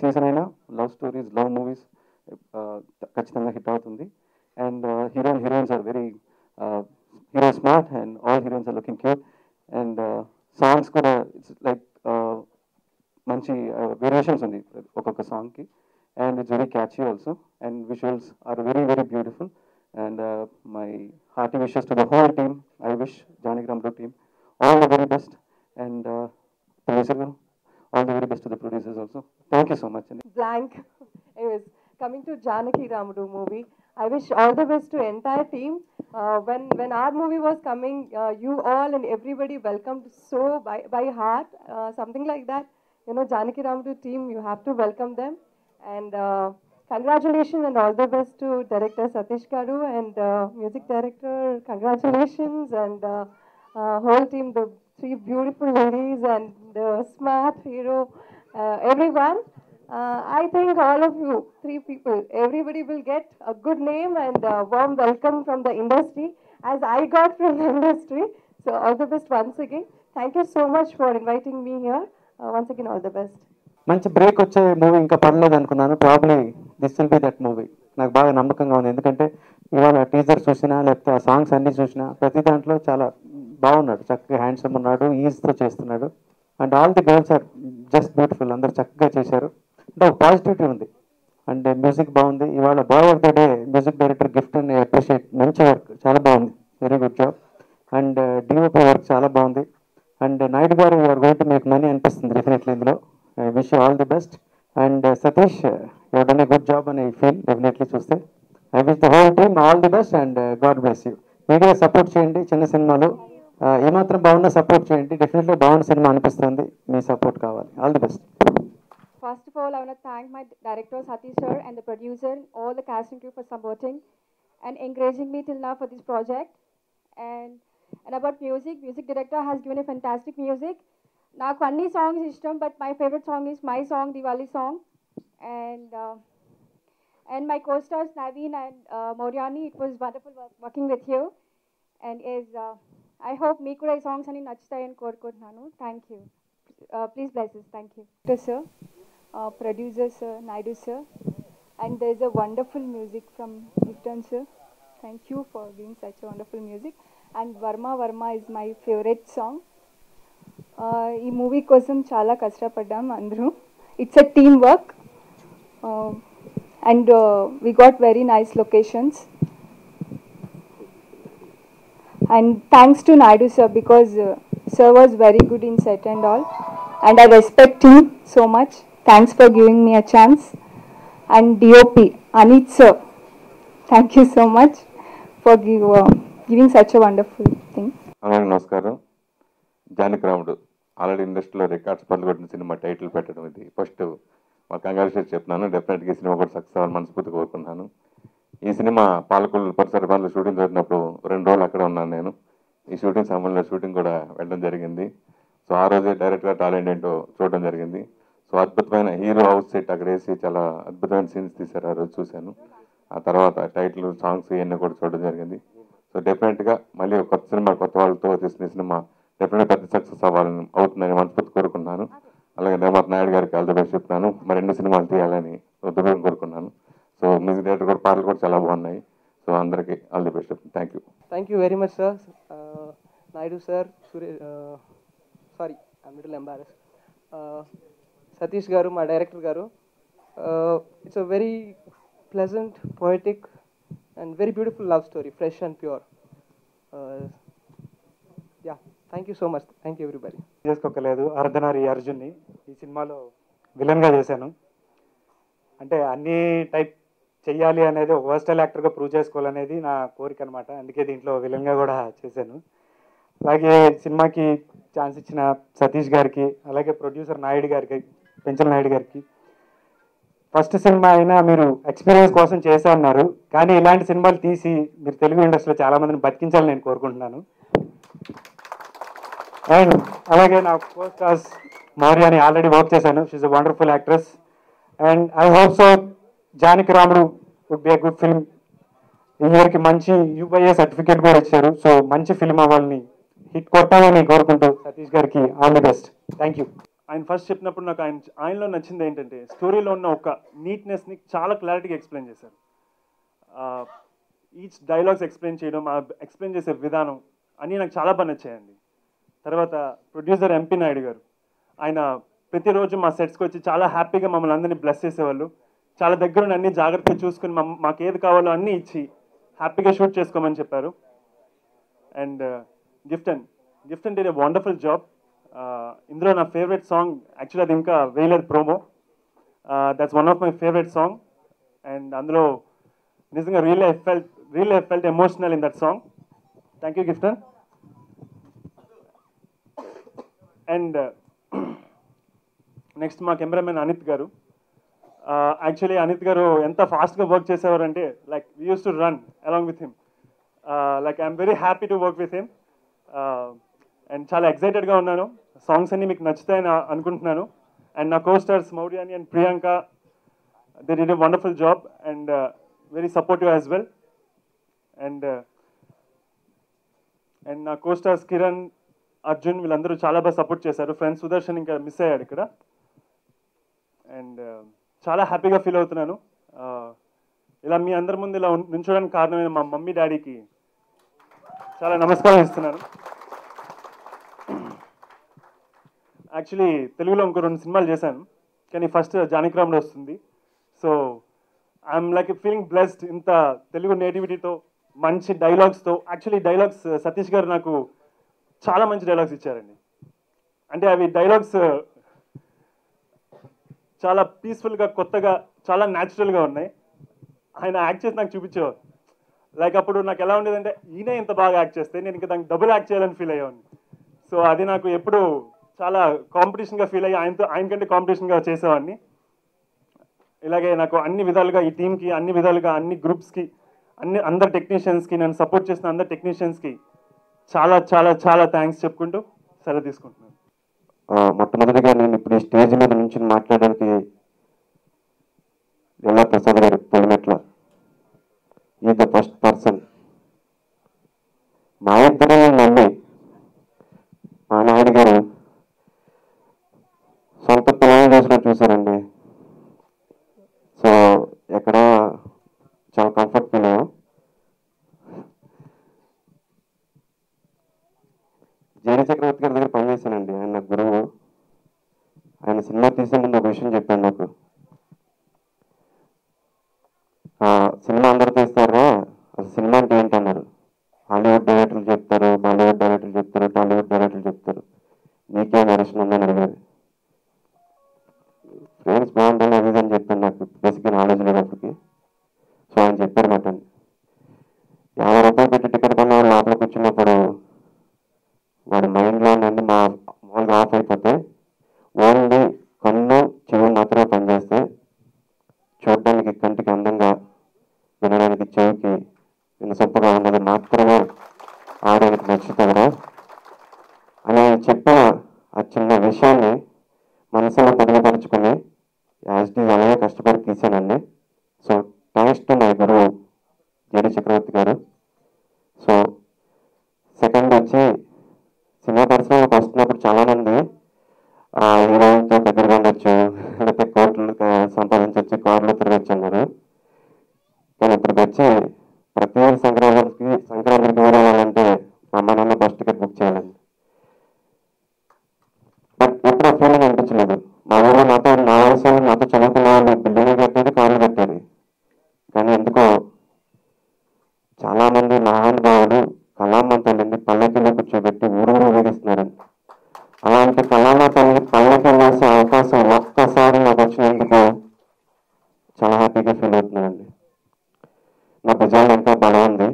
Season అయినా love stories, love movies ఖచ్చితంగా hit అవుతుంది. And heroines are very hero smart and all heroines are looking cute. And songs కూడా it's like మంచి variations ఉంది ఒక్కొక్క సాంగ్కి. And it's very catchy also. And visuals are very very beautiful. And my hearty wishes to the whole team. I wish Janaki Ramdu team all the very best. And producer, all the very best to the producers also. Thank you so much. Blank. Anyways, coming to Janaki Ramdu movie, I wish all the best to entire team. When our movie was coming, you all and everybody welcomed so by heart, something like that. You know, Janaki Ramdu team, you have to welcome them. And congratulations and all the best to director Satish Garu and music director. Congratulations and whole team, the three beautiful ladies and the smart hero, everyone. I think all of you, three people, everybody will get a good name and a warm welcome from the industry as I got from the industry. So all the best once again. Thank you so much for inviting me here. Once again, all the best. మంచి break వచ్చే movie ఇంకా పడలేదు అనుకున్నాను. Probably this will be that movie. నాకు బాగా నమ్మకంగా ఉంది. ఎందుకంటే ఇవాళ టీజర్ చూసినా లేకపోతే ఆ సాంగ్స్ అన్నీ చూసినా ప్రతి దాంట్లో చాలా బాగున్నాడు. చక్కగా హ్యాండ్సమ్ ఉన్నాడు, ఈజ్తో చేస్తున్నాడు. And all the girls are just beautiful. అందరు చక్కగా చేశారు. అంటే ఒక పాజిటివిటీ ఉంది. అండ్ మ్యూజిక్ బాగుంది. ఇవాళ boy of the day music director gift అని అప్రిషియేట్. మంచి వర్క్, చాలా బాగుంది. Very good job. And DOP work చాలా బాగుంది. అండ్ నాయుడు గారు are going to make money అనిపిస్తుంది డెఫినెట్లీ ఇందులో. I wish you all the best. And Satish, you have done a good job and I feel definitely చూస్తే. I wish the whole team all the best and God bless you. Media support చేయండి. చిన్న సినిమాలు ఏమాత్రం బాగున్నా support చేయండి. Definitely బాగున్న cinema అనిపిస్తుంది. మీ support కావాలి. All the best. First of all, I want to thank my director Satish sir and the producer, all the casting crew for supporting and encouraging me till now for this project. And about music director has given a fantastic music. నాకు అన్ని songs ఇష్టం, but my favourite song is my song, Diwali song. And my co-stars Naveen and Moriani, it was wonderful working with you. And I hope మీకు కూడా ఈ songs అన్ని నచ్చుతాయని కోరుకుంటున్నాను. Thank you. Please bless us. Thank you sir, producer sir, Naidu sir, and there is a wonderful music from Gifton sir. Thank you for giving such a wonderful music. And Varma is my favorite song. ఈ movie కోసం చాలా కష్టపడ్డాం అందరూ. It's a team work and we got very nice locations. And thanks to Naidu sir because sir was very good in set and all, and I respect him so much. Thanks for giving me a chance. And DOP Anit sir, thank you so much for giving such a wonderful thing. నమస్కారం. జానకి రాముడు already ఇండస్ట్రీలో records పనులు కొట్టిన cinema title పెట్టడం ఇది first మా congratulate చెప్తున్నాను. డెఫినెట్గా ఈ సినిమా కూడా సక్సెస్ అవ్వాలని మనస్ఫూర్తిగా కోరుకున్నాను. ఈ సినిమా పాలకొల్లు పరిసర పనులు షూటింగ్ జరిగినప్పుడు 2 రోజులు అక్కడే ఉన్నాను నేను. ఈ షూటింగ్ సమయంలో షూటింగ్ కూడా వెళ్ళడం జరిగింది. సో ఆ రోజే డైరెక్ట్గా టాలెంట్ ఏంటో చూడడం జరిగింది. సో అద్భుతమైన హీరో హౌస్ సెట్ అక్కడ వేసి చాలా అద్భుతమైన సీన్స్ తీశారు. ఆ రోజు చూశాను. ఆ తర్వాత టైటిల్, సాంగ్స్ ఇవన్నీ కూడా చూడడం జరిగింది. సో డెఫినెట్గా మళ్ళీ కొత్త సినిమా, కొత్త వాళ్ళతో తీసిన సినిమా డెఫినెట్గా పెద్ద సక్సెస్ అవుతుందని మనస్ఫూర్తి కోరుకున్నాను. అలాగే నిర్మాత నాయుడు గారికి ఆల్ ది బెస్ట్ చెప్తున్నాను. మరి 2 సినిమాలు తీయాలని దృఢంగా కోరుకున్నాను. సో మ్యూజిక్ డైరెక్టర్ కూడా పాటలు కూడా చాలా బాగున్నాయి. సో అందరికీ ఆల్ ది బెస్ట్ చెప్తున్నాను. Thank you. Thank you very much sir. Naidu sir, sorry I'm little embarrass, Satish గారు మా డైరెక్టర్ గారు. It's a very pleasant, poetic and very beautiful love story, fresh and pure. Yeah, thank you so much. Thank you everybody. చేసుకోలేదు అర్ధనారి అర్జున్ని ఈ సినిమాలో విలన్గా చేశాను. అంటే అన్ని టైప్ చెయ్యాలి అనేది ఒక వర్స్టైల్ యాక్టర్గా ప్రూవ్ చేసుకోవాలనేది నా కోరిక అనమాట. అందుకే దీంట్లో విలన్గా కూడా చేశాను. అలాగే సినిమాకి ఛాన్స్ ఇచ్చిన సతీష్ గారికి, అలాగే ప్రొడ్యూసర్ నాయుడు గారికి, పెంచల నాయుడు గారికి, ఫస్ట్ సినిమా అయినా మీరు ఎక్స్పీరియన్స్ కోసం చేశా అన్నారు, కానీ ఇలాంటి సినిమాలు తీసి మీరు తెలుగు ఇండస్ట్రీలో చాలామందిని బతికించాలని నేను కోరుకుంటున్నాను. అండ్ అలాగే నా co-stars మౌర్యాని ఆల్రెడీ వర్క్ చేశాను. She's a wonderful actress. And I hope so Janaki Ramudu would be a good film. ఈ ఇయర్కి మంచి UIA సర్టిఫికేట్ కూడా ఇచ్చారు. సో మంచి ఫిల్మ్ అవ్వాలని, హిట్ కొట్టాలని కోరుకుంటూ సతీష్ గారికి all the best. Thank you. ఆయన ఫస్ట్ చెప్పినప్పుడు నాకు ఆయనలో నచ్చింది ఏంటంటే స్టోరీలో ఉన్న ఒక నీట్నెస్ని చాలా క్లారిటీగా ఎక్స్ప్లెయిన్ చేశారు. ఈచ్ డైలాగ్స్ ఎక్స్ప్లెయిన్ చేయడం, ఎక్స్ప్లెయిన్ చేసే విధానం అన్నీ నాకు చాలా బాగా నచ్చాయండి. తర్వాత ప్రొడ్యూసర్ ఎంపీ నాయుడు గారు, ఆయన ప్రతిరోజు మా సెట్స్కి వచ్చి చాలా హ్యాపీగా మమ్మల్ని అందరినీ బ్లెస్ చేసేవాళ్ళు. చాలా దగ్గరుండి అన్ని జాగ్రత్తగా చూసుకుని మాకు ఏది కావాలో అన్నీ ఇచ్చి హ్యాపీగా షూట్ చేసుకోమని చెప్పారు. And Gifton did a wonderful job. ఇందులో నా ఫేవరెట్ సాంగ్ యాక్చువల్లీ అది ఇంకా వేయలేదు promo. That's one of my favourite song. And అందులో నిజంగా really I felt emotional in that song. Thank you Gifton. And next మా కెమెరామెన్ అనిత్ గారు. యాక్చువల్లీ అనిత్ గారు ఎంత ఫాస్ట్గా వర్క్ చేసేవారంటే like we use to run along with him. Like I'm very happy to work with him. And చాలా ఎక్సైటెడ్గా ఉన్నాను. Songs అన్నీ మీకు నచ్చుతాయని అనుకుంటున్నాను. And నా కో stars మౌర్యాని and Priyanka, they did a wonderful job and very supportive as well. And నా కో stars Kiran, Arjun వీళ్ళందరూ చాలా బాగా సపోర్ట్ చేశారు. ఫ్రెండ్స్ సుదర్శన్ ఇంకా మిస్ అయ్యాడు ఇక్కడ. అండ్ చాలా హ్యాపీగా ఫీల్ అవుతున్నాను. ఇలా మీ అందరి ముందు ఇలా నించోడానికి కారణమైన మా మమ్మీ డాడీకి చాలా నమస్కారం ఇస్తున్నాను. యాక్చువల్లీ తెలుగులో ఇంకో 2 సినిమాలు చేశాను, కానీ ఫస్ట్ జానకిరాముడు వస్తుంది. So I'm like feeling blessed ఇంత తెలుగు నేటివిటీతో, మంచి డైలాగ్స్తో. యాక్చువల్లీ డైలాగ్స్ సతీష్ గారు నాకు చాలా మంచి డైలాగ్స్ ఇచ్చారండి. అంటే అవి డైలాగ్స్ చాలా పీస్ఫుల్గా, కొత్తగా, చాలా న్యాచురల్గా ఉన్నాయి. ఆయన యాక్ట్ చేసి నాకు చూపించేవారు. లైక్ అప్పుడు నాకు ఎలా ఉండేదంటే ఈయన ఇంత బాగా యాక్ట్ చేస్తే నేను ఇంకా దానికి డబుల్ యాక్ట్ చేయాలని ఫీల్ అయ్యాను. సో అది నాకు ఎప్పుడు చాలా కాంపిటీషన్గా ఫీల్ అయ్యి ఆయనకంటే కాంపిటీషన్గా చేసేవాడిని. ఇలాగే నాకు అన్ని విధాలుగా ఈ టీంకి, అన్ని విధాలుగా అన్ని గ్రూప్స్కి, అందరు టెక్నీషియన్స్కి, నన్ను సపోర్ట్ చేసిన అందరు టెక్నీషియన్స్కి చాలా చాలా చాలా థ్యాంక్స్ చెప్పుకుంటూ సెలవు తీసుకుంటున్నాను. మొట్టమొదటిగా నేను ఇప్పుడు ఈ స్టేజ్ మీద నుంచి మాట్లాడడానికి లీలా ప్రసాద్ గారు పొలిమెట్ల, ఈ ద ఫస్ట్ పర్సన్. మా ఇద్దరు నమ్మి మా నాయుడు గారు సొంత పిల్లలు చేసినట్టు చూశారండి. సో ఎక్కడ చాలా కంఫర్ట్ ఫీల్ అయ్యాం. జేడి చక్రవర్తి గారి దగ్గర పనిచేశానండి. ఆయన నాకు గురువు. ఆయన సినిమా తీసే ముందు ఒక విషయం చెప్పాను నాకు. సినిమా అందరూ తీస్తారా, అసలు సినిమా అంటే ఏంటన్నారు. హాలీవుడ్ డైరెక్టర్లు చెప్తారు, బాలీవుడ్ డైరెక్టర్లు చెప్తారు, టాలీవుడ్ డైరెక్టర్లు చెప్తారు, నీకే నరేషన్ ఉందని అడిగారు. ఫ్రెండ్స్ బాగుంటుంది అది అని చెప్పాను. నాకు బేసిక్గా నాలెడ్జ్ లేనప్పటికి. సో ఆయన చెప్పారు మాట, 50 రూపాయలు పెట్టి టికెట్ కొన్న వాళ్ళు లోపలికి వచ్చినప్పుడు వాడి మైండ్లో నుండి మామూలుగా ఆఫ్ అయిపోతే ఓన్లీ కన్ను, చెవి మాత్రమే పనిచేస్తాయి. చూడడానికి కంటికి అందంగా, వినడానికి చెవికి వినసొప్పగా ఉన్నది మాత్రమే ఆడడానికి నచ్చుతుందా అని చెప్పిన ఆ చిన్న విషయాన్ని మనసులో పదిలపరుచుకుని యాజ్డీ అలాగే కష్టపడి తీశానండి. సో థ్యాంక్స్ టు మై గురువు జేడి చక్రవర్తి గారు. సో సెకండ్ వచ్చి సినిమా పరిశ్రమకు వస్తున్నప్పుడు చాలామంది హీరోయిన్తో దగ్గరగా ఉండొచ్చు, లేకపోతే కోట్లు సంపాదించవచ్చు, కార్లో తిరగచ్చు అన్నారు. కానీ ఇప్పటికి వచ్చి ప్రతి సంక్రాంతికి ఊరేవాలంటే మా అమ్మ నాన్న బస్ టికెట్ బుక్ చేయాలండి. బట్ ఎప్పుడు ఆ ఫీలింగ్ అనిపించలేదు. మా ఊళ్ళో నా వయసు నాతో చదువుకున్న వాళ్ళు బిల్డింగ్లు కట్టేది, కార్లు కట్టేది. కానీ ఎందుకో చాలామంది మహానుభావులు కళామ్మ తల్లిని పల్లకిలో కూర్చోబెట్టి ఊరూరు వేగిస్తున్నారండి. అలాంటి కళామ్మ తల్లి పల్లకి వేసే అవకాశం ఒక్కసారి నాకు వచ్చినందుకు చాలా హ్యాపీగా ఫీల్ అవుతున్నానండి. నా భుజాలు ఎంతో బలం ఉంది.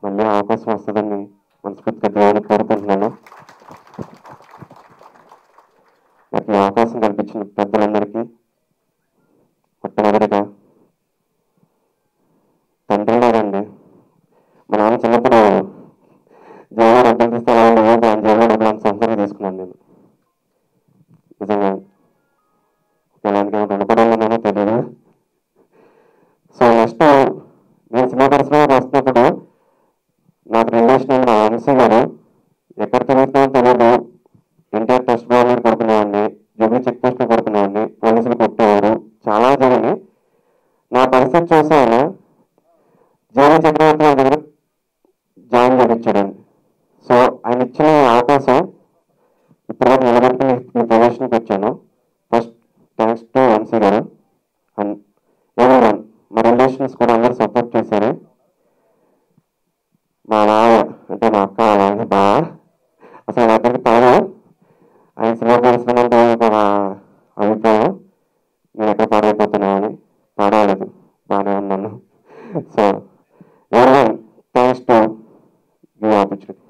మళ్ళీ అవకాశం వస్తుందని మనస్ఫూర్తిగా దేవుడిని కోరుకుంటున్నాను. నాకు ఈ అవకాశం కల్పించిన పెద్దలందరికీ మొట్టమొదటిగా తండ్రి లేదండి. మా నాన్న చిన్నప్పుడు జైలు డబ్బులు తీస్తే జైలు డబ్బులు అంత సొంతంగా తీసుకున్నాను నేను. నిజంగా ఎలాంటి రుణపడాలన్నానో తెలియదు. సో నెక్స్ట్ నేను సినిమా పరిశ్రమకు వస్తున్నప్పుడు నాకు రిలేషన్ ఉన్న వంశీ గారు ఎక్కడికి పరిస్థితి చూసి ఆయన జీవన చక్రవర్తి గారి దగ్గర జాయిన్ చేయించాడండి. సో ఆయన ఇచ్చిన అవకాశం ఇప్పుడు నిలబెట్టుకుని ఈ ప్రొఫెషన్కి వచ్చాను. ఫస్ట్ థ్యాంక్స్ టు వంశీ గారు అండ్ ఎవరి మా రిలేషన్స్ కూడా అందరూ సపోర్ట్ చేశారు. మా బావ అంటే మా అక్క అలాగే బావ అసలు నా దగ్గరికి కాదు, ఆయన సినిమా పరిశ్రమ అంటే నా అభిప్రాయం. నేను ఎక్కడ పాడైపోతున్నామని పాడలేదు, బాగానే ఉన్నాను. సో ఎవరి థ్యాంక్స్ టు యూ ఆపర్చునిటీ.